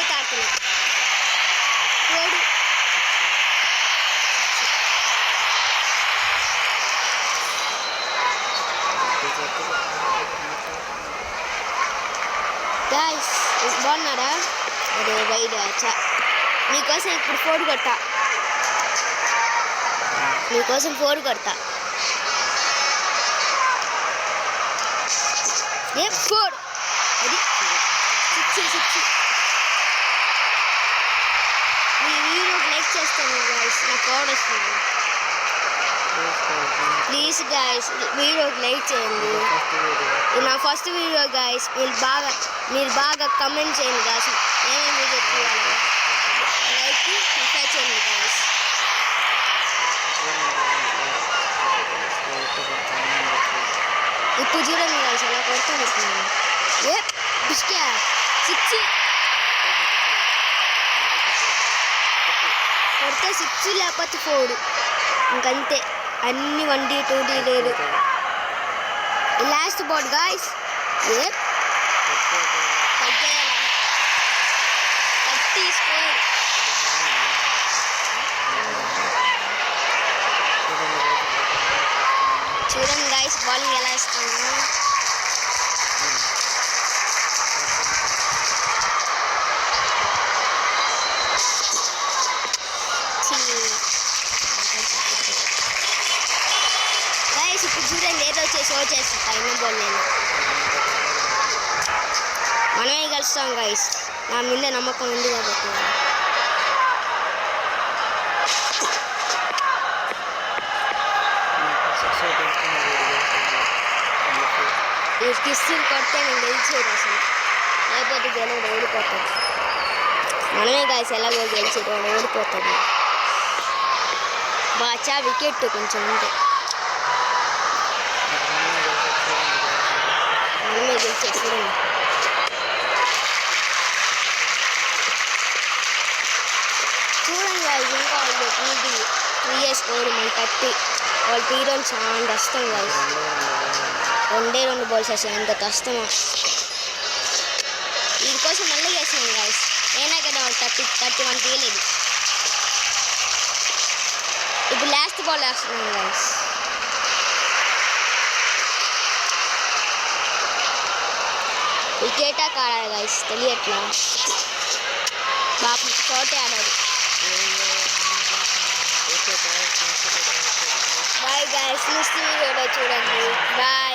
Cricket ఆడుతున్నాం. ఓడు guys బాగున్నారా? అదే వైడ్ మీకోసం ఇప్పుడు 4 కొడతా. మీకోసం 4 కొడతా. 4 అది 6 మీ వీడియోకి లైక్ చేస్తాను గాయస్. నాకు కోడ్ వస్తుంది. ప్లీజ్ గాయస్ వీడియోకి లైక్ చేయండి. ఇది నా ఫస్ట్ వీడియో గాయస్. మీరు బాగా కమెంట్ చేయండి గాయస్. ఏమేమి వీడియో తీయాలి లైక్ సబ్స్క్రైబ్ చేయండి గాయస్. ఇప్పుడు చూడండి గాయస్ అలా కొడతాను. ఇప్పుడు బిస్కే 6 కొడితే 6 లేకపోతే 4 ఇంకంతే. అన్ని 1D 2D లేదు. Last ball guys. స్కోర్ చూడండి గాయస్ బౌలింగ్ ఎలా ఇస్తాను. గాయస్ ఇప్పుడు చూడండి ఏదో షో చేస్తా. ఎన్నో బాల్ నేను మనమే గెలుస్తాం గాయస్. నా మీద నమ్మకం ఉంది కాబట్టి. ఈ కిస్సులు కొడితే నేను గెలిచేది అసలు. లేకపోతే గెలవడు, ఓడిపోతాడు. మనమే గాయస్ ఎలాగో గెలిచేది, వాడు ఓడిపోతాడు. బాగా వికెట్ కొంచెం ఉంటే మనమే గెలిచేది. చూడండి చూడండి గాయస్ ఇంకా వాళ్ళు 2 years కోడి మన 30 వాళ్ళు తీయడం చాలా కష్టం గాయస్. 2 బాల్స్ అసలు ఎంత కష్టమో. దీనికోసం మళ్ళీ చేసినాను గాయస్. అయినా కదా వాళ్ళు 31 తీయలేదు. ఇప్పుడు లాస్ట్ బాల్ వేస్తున్నాను గాయస్. వికెటా కాడాలి గాయస్ తెలియట్లా. బాబు చోటే ఆడాడు. బాయ్ గాయస్ నెక్స్ట్ వీడియోలో చూడండి. బాయ్.